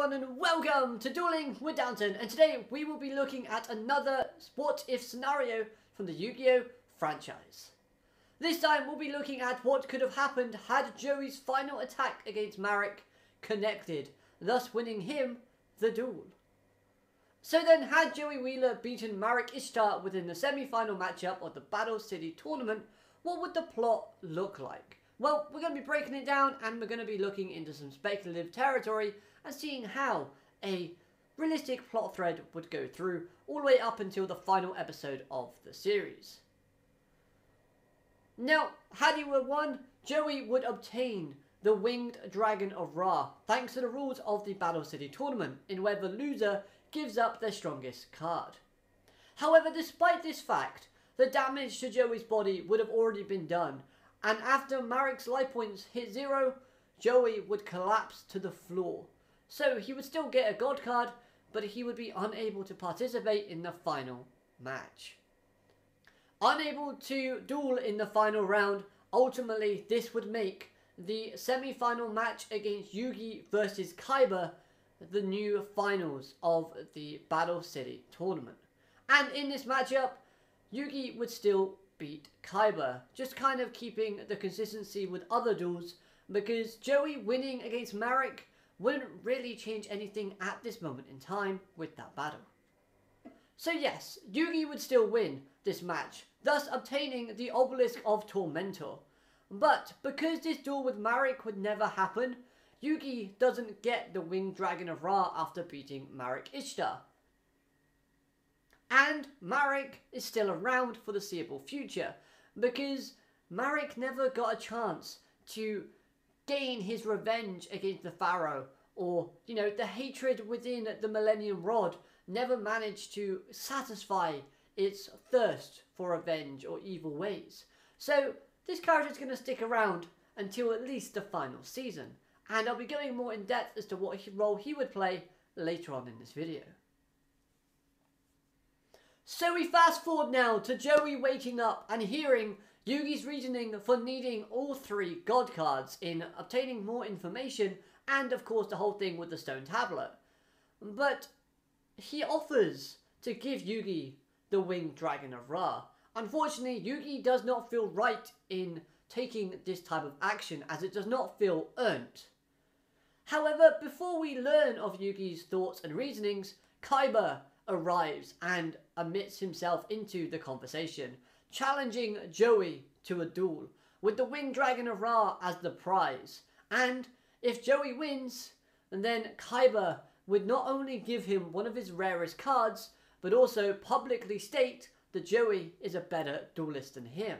everyone and welcome to Dueling with Downton, and today we will be looking at another what if scenario from the Yu-Gi-Oh franchise. This time we'll be looking at what could have happened had Joey's final attack against Marek connected, thus winning him the duel. So then, had Joey Wheeler beaten Marek Ishtar within the semi-final matchup of the Battle City tournament, what would the plot look like? Well, we're going to be breaking it down and we're going to be looking into some speculative territory and seeing how a realistic plot thread would go through all the way up until the final episode of the series. Now, had he won, Joey would obtain the Winged Dragon of Ra, thanks to the rules of the Battle City tournament, in where the loser gives up their strongest card. However, despite this fact, the damage to Joey's body would have already been done, and after Marek's life points hit 0, Joey would collapse to the floor. So he would still get a god card, but he would be unable to participate in the final match. Unable to duel in the final round, ultimately this would make the semi-final match against Yugi versus Kaiba the new finals of the Battle City tournament. And in this matchup, Yugi would still beat Kaiba, just kind of keeping the consistency with other duels, because Joey winning against Marek wouldn't really change anything at this moment in time with that battle. So yes, Yugi would still win this match, thus obtaining the Obelisk of Tormentor. But because this duel with Marek would never happen, Yugi doesn't get the Winged Dragon of Ra after beating Marek Ishtar. And Marek is still around for the foreseeable future, because Marek never got a chance to gain his revenge against the Pharaoh, or, the hatred within the Millennium Rod never managed to satisfy its thirst for revenge or evil ways. So this character is going to stick around until at least the final season, and I'll be going more in depth as to what role he would play later on in this video. So we fast forward now to Joey waking up and hearing Yugi's reasoning for needing all 3 god cards in obtaining more information, and of course the whole thing with the stone tablet. But he offers to give Yugi the Winged Dragon of Ra. Unfortunately, Yugi does not feel right in taking this type of action, as it does not feel earned. However, before we learn of Yugi's thoughts and reasonings, Kaiba arrives and admits himself into the conversation, challenging Joey to a duel, with the Winged Dragon of Ra as the prize. And if Joey wins, then Kaiba would not only give him one of his rarest cards, but also publicly state that Joey is a better duelist than him.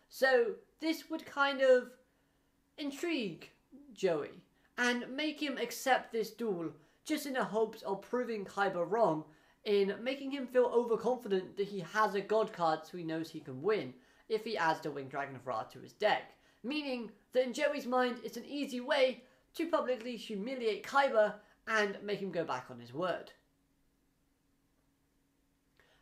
So this would kind of intrigue Joey and make him accept this duel, just in the hopes of proving Kaiba wrong, in making him feel overconfident that he has a god card so he knows he can win if he adds the Winged Dragon of Ra to his deck. Meaning that in Joey's mind it's an easy way to publicly humiliate Kaiba and make him go back on his word.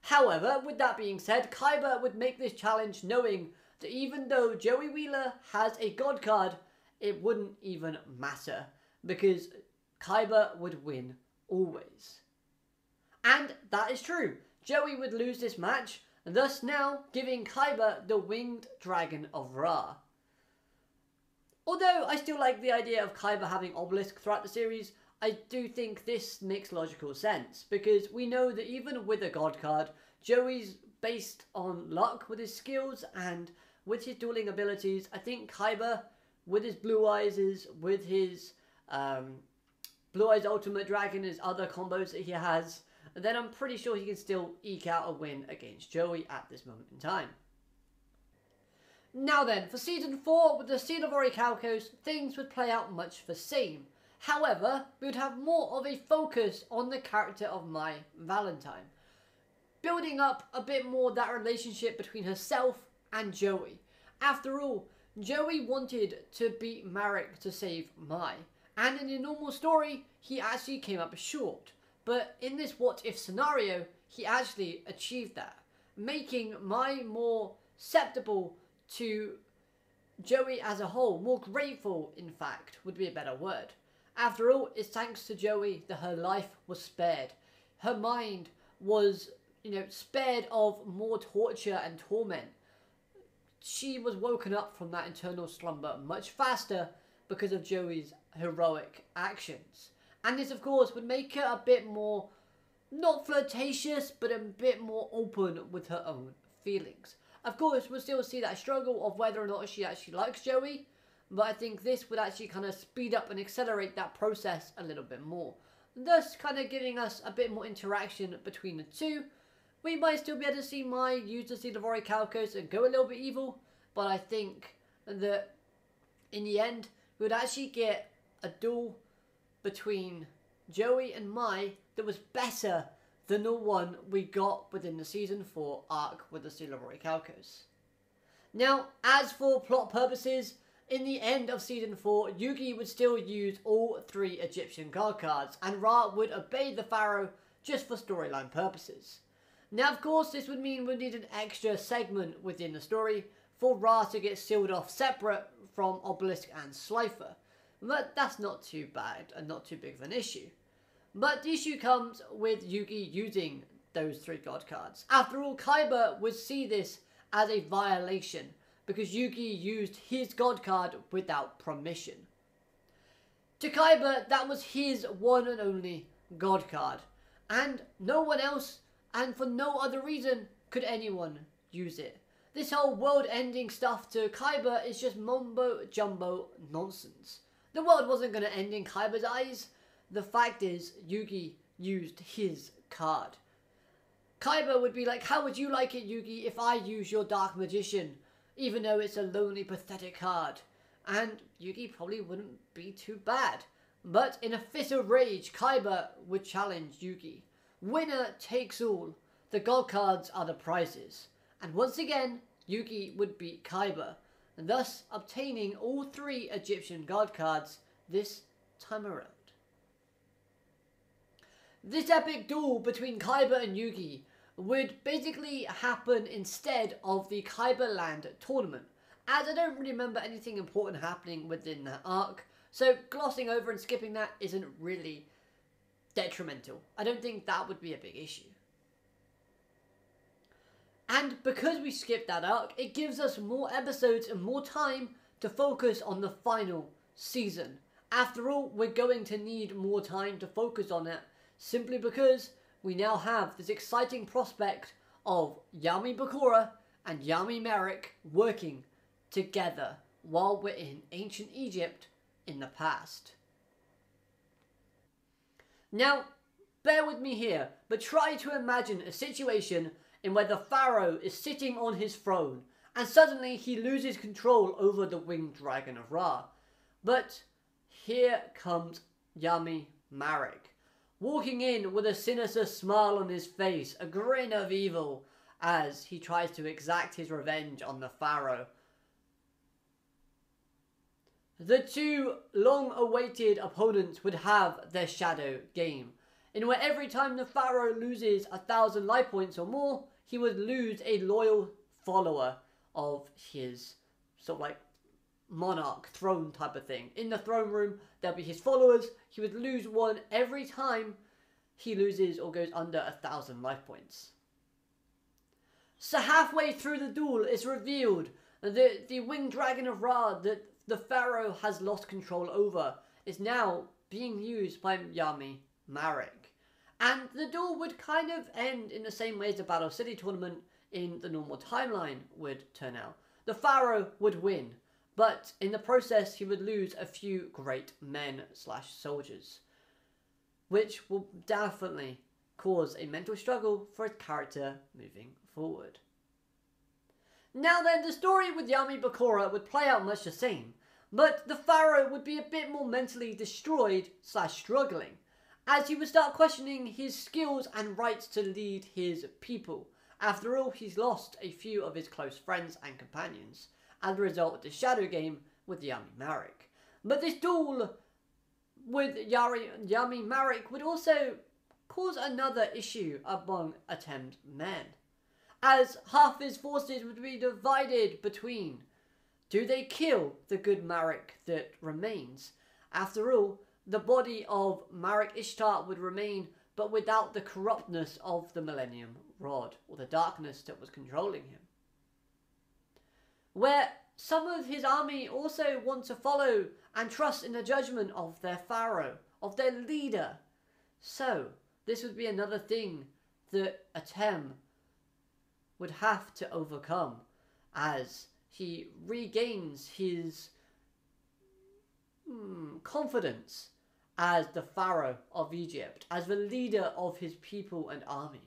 However, with that being said, Kaiba would make this challenge knowing that even though Joey Wheeler has a god card, it wouldn't even matter, because Kaiba would win always. And that is true. Joey would lose this match, thus now giving Kaiba the Winged Dragon of Ra. Although I still like the idea of Kaiba having Obelisk throughout the series, I do think this makes logical sense, because we know that even with a god card, Joey's based on luck with his skills and with his dueling abilities. I think Kaiba, with his Blue Eyes, with his Blue Eyes Ultimate Dragon, his other combos that he has, then I'm pretty sure he can still eke out a win against Joey at this moment in time. Now then, for Season 4, with the Seal of Orichalcos, things would play out much the same. However, we would have more of a focus on the character of Mai Valentine, building up a bit more that relationship between herself and Joey. After all, Joey wanted to beat Marek to save Mai, and in the normal story, he actually came up short. But in this what-if scenario, he actually achieved that, making Mai more acceptable to Joey as a whole, more grateful, in fact, would be a better word. After all, it's thanks to Joey that her life was spared. Her mind was, spared of more torture and torment. She was woken up from that internal slumber much faster because of Joey's heroic actions. And this, of course, would make her a bit more, not flirtatious, but a bit more open with her own feelings. Of course, we'll still see that struggle of whether or not she actually likes Joey, but I think this would actually kind of speed up and accelerate that process a little bit more. Thus, kind of giving us a bit more interaction between the two. We might still be able to see Mai use the Seal of Orichalcos and go a little bit evil, but I think that in the end, we would actually get a duel between Joey and Mai that was better than the one we got within the Season 4 arc with the Seal of Orichalcos. Now, as for plot purposes, in the end of Season 4, Yugi would still use all 3 Egyptian god cards, and Ra would obey the Pharaoh just for storyline purposes. Now, of course, this would mean we'd need an extra segment within the story for Ra to get sealed off separate from Obelisk and Slifer. But that's not too bad and not too big of an issue. But the issue comes with Yugi using those 3 god cards. After all, Kaiba would see this as a violation because Yugi used his god card without permission. To Kaiba, that was his one and only god card, and no one else, and for no other reason, could anyone use it. This whole world-ending stuff to Kaiba is just mumbo-jumbo nonsense. The world wasn't going to end in Kaiba's eyes. The fact is, Yugi used his card. Kaiba would be like, how would you like it, Yugi, if I use your Dark Magician, even though it's a lonely, pathetic card? And Yugi probably wouldn't be too bad. But in a fit of rage, Kaiba would challenge Yugi. Winner takes all. The god cards are the prizes. And once again, Yugi would beat Kaiba, and thus obtaining all 3 Egyptian god cards this time around. This epic duel between Kaiba and Yugi would basically happen instead of the Kaiba Land tournament, as I don't really remember anything important happening within that arc, so glossing over and skipping that isn't really detrimental. I don't think that would be a big issue. And because we skipped that arc, it gives us more episodes and more time to focus on the final season. After all, we're going to need more time to focus on it, simply because we now have this exciting prospect of Yami Bakura and Yami Merrick working together while we're in ancient Egypt in the past. Now, bear with me here, but try to imagine a situation in where the Pharaoh is sitting on his throne and suddenly he loses control over the winged dragon of Ra. But here comes Yami Marek, walking in with a sinister smile on his face, a grin of evil, as he tries to exact his revenge on the Pharaoh. The 2 long-awaited opponents would have their shadow game, in where every time the Pharaoh loses 1,000 life points or more, he would lose a loyal follower of his sort of like monarch throne type of thing. In the throne room, there'll be his followers. He would lose one every time he loses or goes under 1,000 life points. So halfway through the duel, it's revealed that the winged dragon of Ra that the Pharaoh has lost control over is now being used by Yami Marek. And the duel would kind of end in the same way as the Battle City tournament in the normal timeline would turn out. The Pharaoh would win, but in the process he would lose a few great men / soldiers, which will definitely cause a mental struggle for his character moving forward. Now then, the story with Yami Bakura would play out much the same, but the Pharaoh would be a bit more mentally destroyed / struggling, as he would start questioning his skills and rights to lead his people. After all, he's lost a few of his close friends and companions as a result of the shadow game with Yami Marek. But this duel with Yami Marek would also cause another issue among Atem's men, as half his forces would be divided between, do they kill the good Marek that remains? After all, the body of Marek Ishtar would remain, but without the corruptness of the Millennium Rod, or the darkness that was controlling him. Where some of his army also want to follow and trust in the judgment of their pharaoh, of their leader. So, this would be another thing that Atem would have to overcome as he regains his confidence as the pharaoh of Egypt, as the leader of his people and army.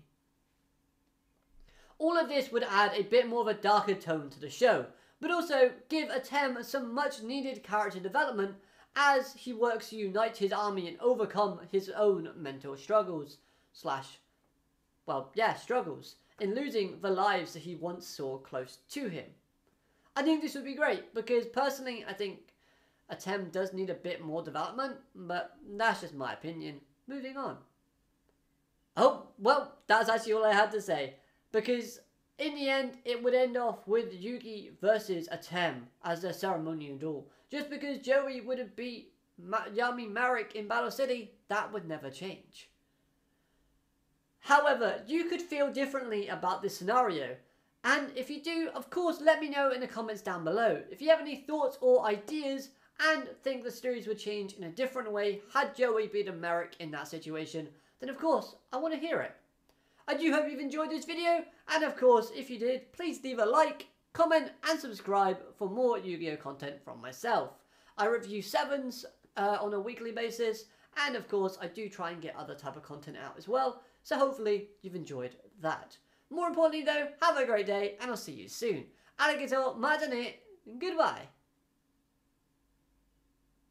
All of this would add a bit more of a darker tone to the show, but also give Atem some much needed character development as he works to unite his army and overcome his own mental struggles, struggles, in losing the lives that he once saw close to him. I think this would be great, because personally I think Atem does need a bit more development, but that's just my opinion. Moving on. Oh, well, that's actually all I had to say, because in the end it would end off with Yugi versus Atem as their ceremonial duel. Just because Joey would have beat Yami Marek in Battle City, that would never change. However, you could feel differently about this scenario, and if you do, of course, let me know in the comments down below. If you have any thoughts or ideas and think the series would change in a different way had Joey beaten Marek in that situation, then of course, I want to hear it. I do hope you've enjoyed this video, and of course, if you did, please leave a like, comment, and subscribe for more Yu-Gi-Oh! Content from myself. I review 7s on a weekly basis, and of course, I do try and get other type of content out as well, so hopefully you've enjoyed that. More importantly though, have a great day, and I'll see you soon. Arigato, madane, goodbye.